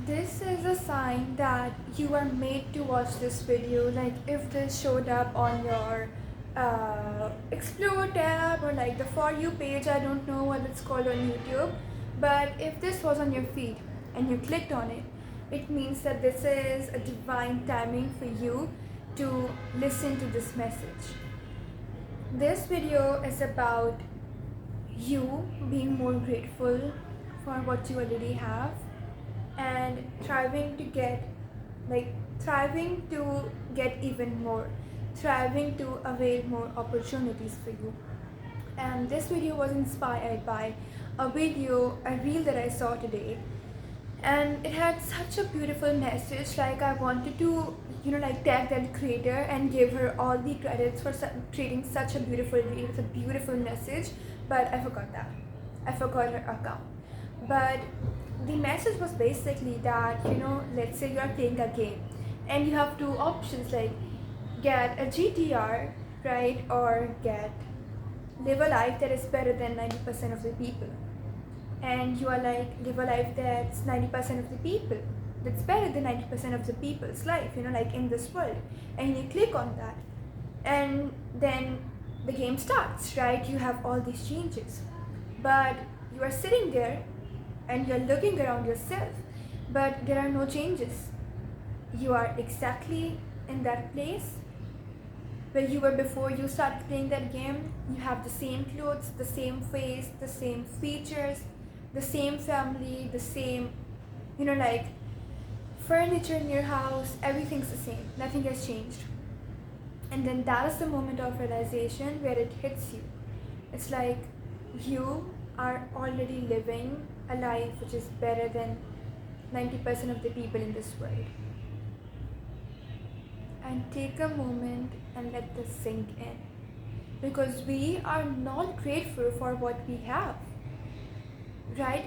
This is a sign that you are made to watch this video. Like if this showed up on your explore tab or like the for you page, I don't know what it's called on YouTube, but if this was on your feed and you clicked on it, it means that this is a divine timing for you to listen to this message. This video is about you being more grateful for what you already have and thriving to get even more, thriving to avail more opportunities for you. And this video was inspired by a reel that I saw today, and it had such a beautiful message. Like I wanted to tag that creator and give her all the credits for creating such a beautiful reel with a beautiful message, but I forgot her account. But the message was basically that, let's say you are playing a game and you have two options, like get a GTR, right, or live a life that is better than 90% of the people. And you are like, live a life that's 90% of the people, that's better than 90% of the people's life, like in this world. And you click on that, and then the game starts, right? You have all these changes, but you are sitting there and you're looking around yourself, but there are no changes. You are exactly in that place where you were before you started playing that game. You have the same clothes, the same face, the same features, the same family, the same, like furniture in your house, everything's the same, nothing has changed. And then that is the moment of realization where it hits you. It's like you are already living a life which is better than 90% of the people in this world. And take a moment and let this sink in. Because we are not grateful for what we have, right?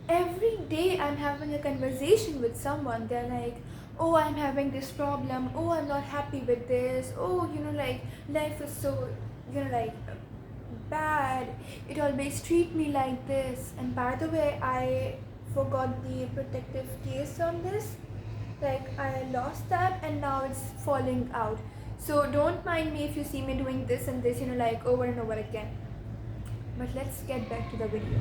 Every day I'm having a conversation with someone. They're like, oh, I'm having this problem. Oh, I'm not happy with this. Oh, life is so, bad. It always treat me like this. And by the way, I forgot the protective case on this. Like I lost that and now it's falling out. So don't mind me if you see me doing this and this, over and over again. But let's get back to the video.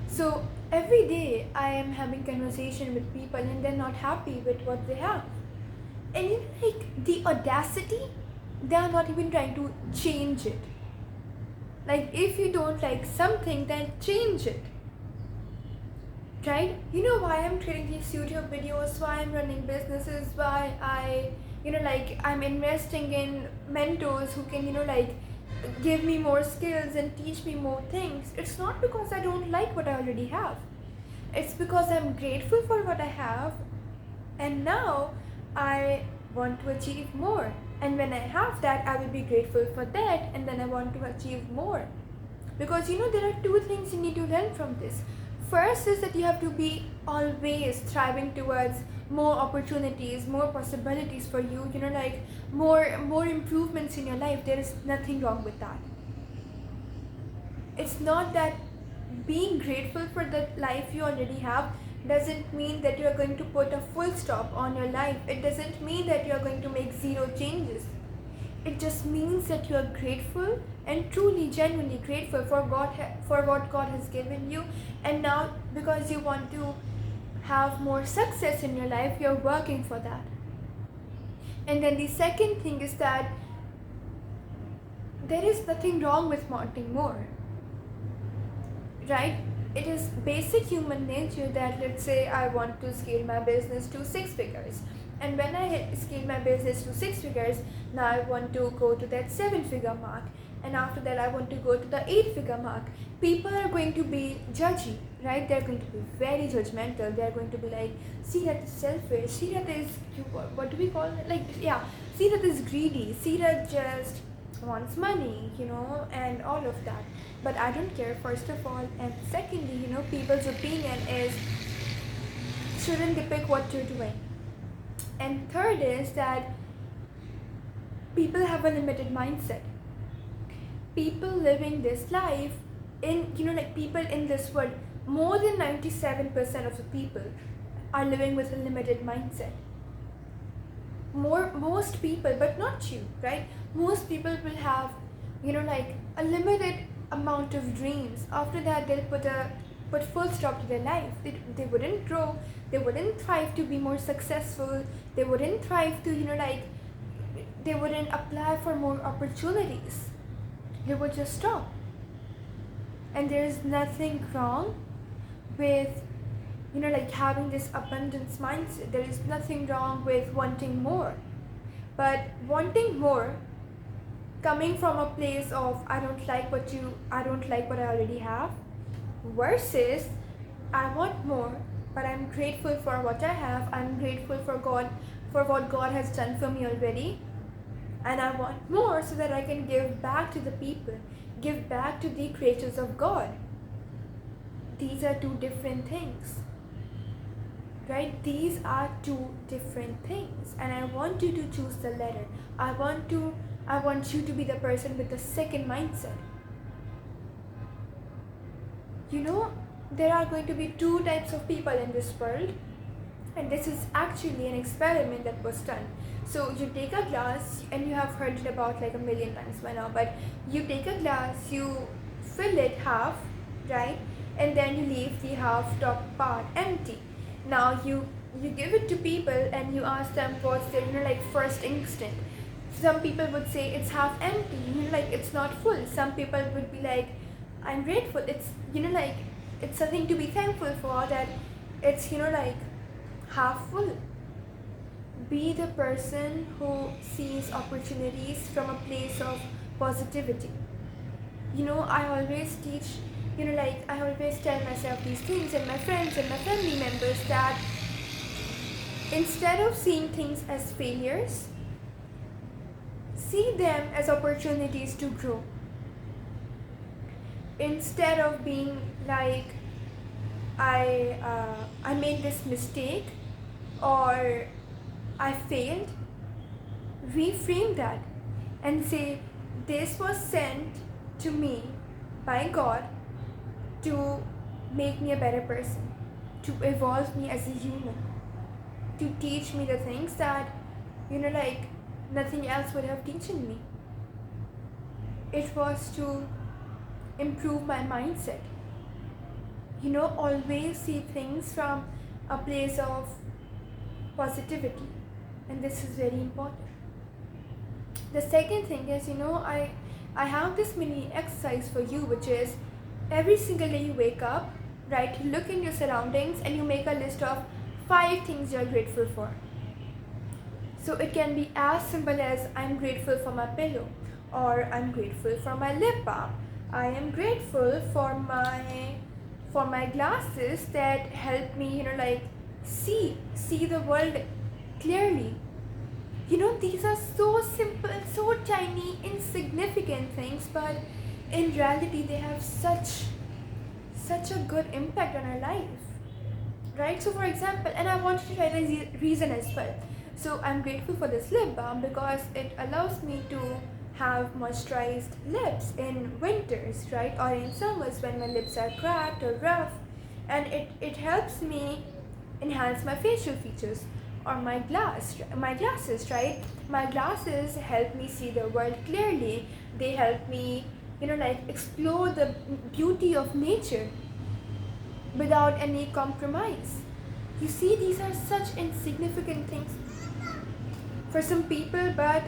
So every day I am having conversation with people and they're not happy with what they have. And the audacity, they are not even trying to change it. Like if you don't like something, then change it. Right? You know why I'm creating these YouTube videos, why I'm running businesses, why I'm investing in mentors who can, give me more skills and teach me more things. It's not because I don't like what I already have. It's because I'm grateful for what I have, and now I want to achieve more. And when I have that, I will be grateful for that, and then I want to achieve more. Because there are two things you need to learn from this. First is that you have to be always striving towards more opportunities, more possibilities for you, more improvements in your life. There is nothing wrong with that. It's not that being grateful for the life you already have doesn't mean that you are going to put a full stop on your life. It doesn't mean that you are going to make zero changes. It just means that you are grateful and truly, genuinely grateful for what God has given you. And now, because you want to have more success in your life, you're working for that. And then the second thing is that there is nothing wrong with wanting more, right? It is basic human nature that, let's say I want to scale my business to 6 figures. And when I scale my business to 6 figures, now I want to go to that 7-figure mark. And after that, I want to go to the 8-figure mark. People are going to be judgy, right? They're going to be very judgmental. They're going to be like, see that is selfish. See that is, what do we call it? See that is greedy. See that just wants money, and all of that. But I don't care, first of all. And secondly, people's opinion is shouldn't depict what you're doing. And third is that people have a limited mindset. People living this life in, people in this world, more than 97% of the people are living with a limited mindset. Most people, but not you, right? Most people will have, like a limited amount of dreams. After that, they'll put full stop to their life. They wouldn't grow. They wouldn't thrive to be more successful. They wouldn't thrive to, they wouldn't apply for more opportunities. They would just stop. And there is nothing wrong with, like having this abundance mindset. There is nothing wrong with wanting more. But wanting more coming from a place of I don't like what I already have, versus I want more, but I'm grateful for what I have. I'm grateful for God, for what God has done for me already, and I want more so that I can give back to the people, give back to the creatures of God. These are two different things, right? These are two different things, and I want you to choose the latter. I want you to be the person with the second mindset. There are going to be two types of people in this world, and this is actually an experiment that was done. So you take a glass, and you have heard it about like a million times by now, but you take a glass, you fill it half, right? And then you leave the half top part empty. Now you give it to people and you ask them what's their first instinct. Some people would say it's half empty, like it's not full. Some people would be like, I'm grateful. It's it's something to be thankful for, that it's half full. Be the person who sees opportunities from a place of positivity. I always teach, I always tell myself these things, and my friends and my family members, that instead of seeing things as failures, see them as opportunities to grow. Instead of being like, I made this mistake or I failed, reframe that and say, this was sent to me by God to make me a better person, to evolve me as a human, to teach me the things that nothing else would have teaching me. It was to improve my mindset. Always see things from a place of positivity, and this is very important. The second thing is, I have this mini exercise for you, which is every single day you wake up, right? You look in your surroundings and you make a list of 5 things you're grateful for. So it can be as simple as I'm grateful for my pillow, or I'm grateful for my lip balm. I am grateful for my glasses that help me, see the world clearly. These are so simple, so tiny, insignificant things, but in reality they have such a good impact on our life, right? So for example, and I want you to try the reason as well. So I'm grateful for this lip balm because it allows me to have moisturized lips in winters, right? Or in summers when my lips are cracked or rough, and it helps me enhance my facial features. Or my glasses, right? My glasses help me see the world clearly. They help me, explore the beauty of nature without any compromise. You see, these are such insignificant things for some people, but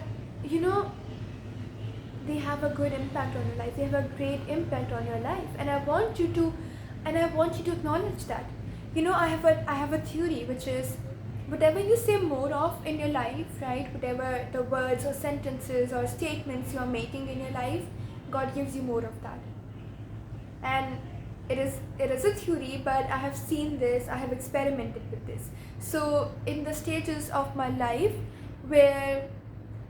they have a good impact on your life. They have a great impact on your life, and I want you to acknowledge that. I have a theory, which is whatever you say more of in your life, right? Whatever the words or sentences or statements you are making in your life, God gives you more of that. And it is a theory, but I have seen this, I have experimented with this. So in the stages of my life where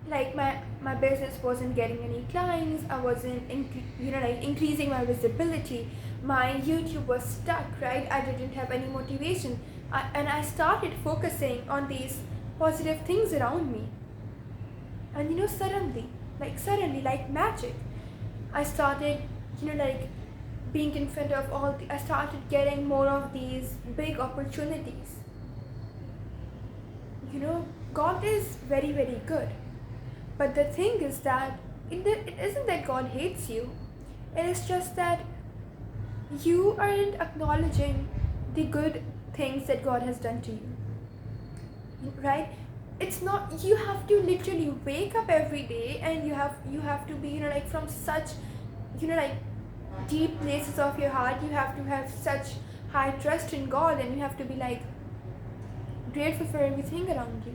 my business wasn't getting any clients, I wasn't increasing my visibility, my YouTube was stuck, right? I didn't have any motivation, and I started focusing on these positive things around me, and suddenly like magic, I started being in front of I started getting more of these big opportunities, God is very, very good. But the thing is that it isn't that God hates you, it is just that you aren't acknowledging the good things that God has done to you, right? It's not, you have to literally wake up every day, and you have to be, like, from such, like, deep places of your heart. You have to have such high trust in God, and you have to be like grateful for everything around you,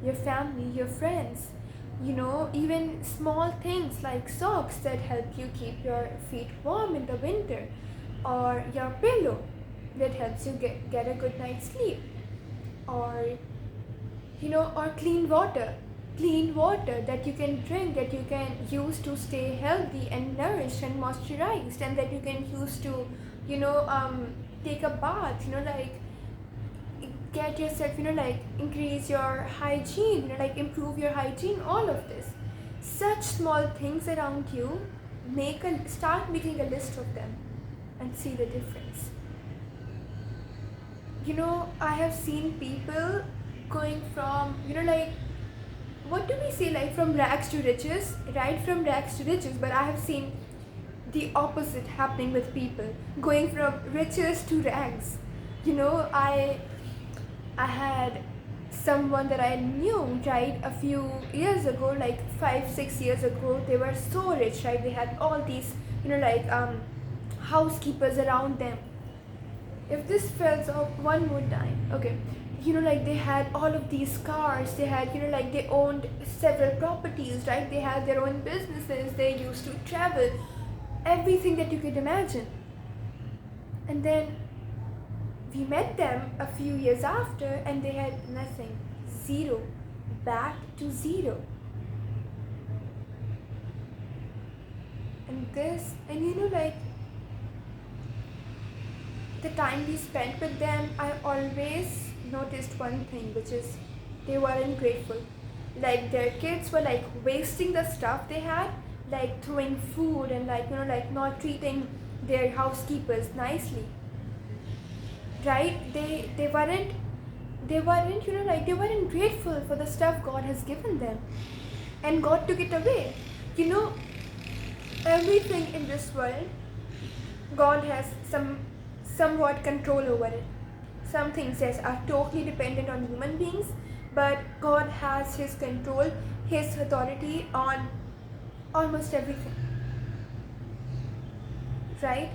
your family, your friends, even small things like socks that help you keep your feet warm in the winter, or your pillow that helps you get a good night's sleep, or or clean water that you can drink, that you can use to stay healthy and nourished and moisturized, and that you can use to take a bath, like get yourself, like increase your hygiene, like improve your hygiene. All of this, such small things around you, start making a list of them and see the difference. I have seen people going from, like, what do we say, like, from rags to riches, right? From rags to riches. But I have seen the opposite happening with people, going from riches to rags. I had someone that I knew, right, a few years ago, like 5-6 years ago. They were so rich, right? They had all these, like, housekeepers around them. If this fails off one more time, okay, like, they had all of these cars, they had, like, they owned several properties, right? They had their own businesses, they used to travel, everything that you could imagine. And then we met them a few years after, and they had nothing, zero, back to zero. And like, the time we spent with them, I always noticed one thing, which is they weren't grateful. Like, their kids were like wasting the stuff they had, like throwing food, and like, like not treating their housekeepers nicely, right? They weren't, like, they weren't grateful for the stuff God has given them, and God took it away. Everything in this world, God has somewhat control over it. Some things, yes, are totally dependent on human beings, but God has His control, His authority on almost everything, right?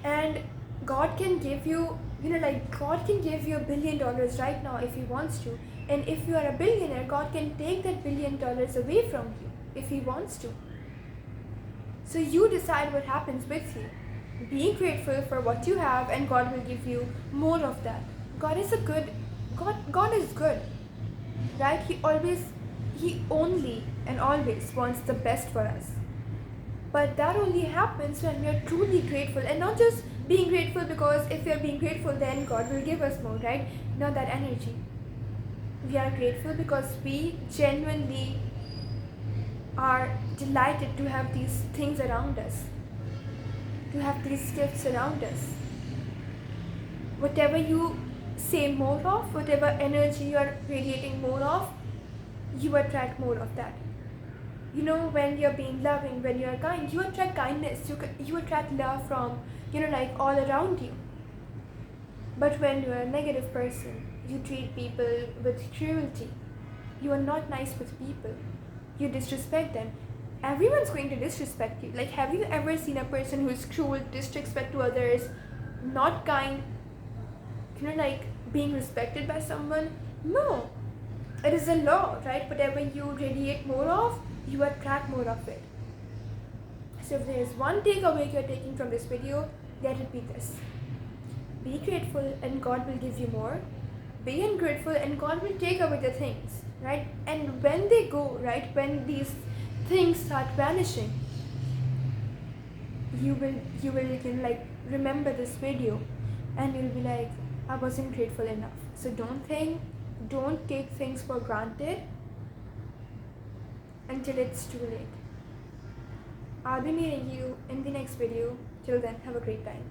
And God can give you, like, God can give you $1 billion right now if He wants to. And if you are a billionaire, God can take that $1 billion away from you if He wants to. So you decide what happens with you. Be grateful for what you have, and God will give you more of that. God is God is good, right? He only and always wants the best for us. But that only happens when we are truly grateful, and not just being grateful because if we are being grateful, then God will give us more, right? Not that energy. We are grateful because we genuinely are delighted to have these things around us, to have these gifts around us. Whatever you say more of, whatever energy you are radiating more of, you attract more of that. When you're being loving, when you're kind, you attract kindness, you attract love from, like, all around you. But when you're a negative person, you treat people with cruelty. You are not nice with people. You disrespect them. Everyone's going to disrespect you. Like, have you ever seen a person who is cruel, disrespect to others, not kind, like, being respected by someone? No. It is a law, right? Whatever you radiate more of, you attract more of it. So if there is one takeaway you're taking from this video, let it be this. Be grateful and God will give you more. Be ungrateful and God will take away the things, right? And when they go, right, when these things start vanishing, you will like, remember this video, and you'll be like, I wasn't grateful enough. So don't take things for granted until it's too late. I'll be meeting you in the next video. Till then, have a great time.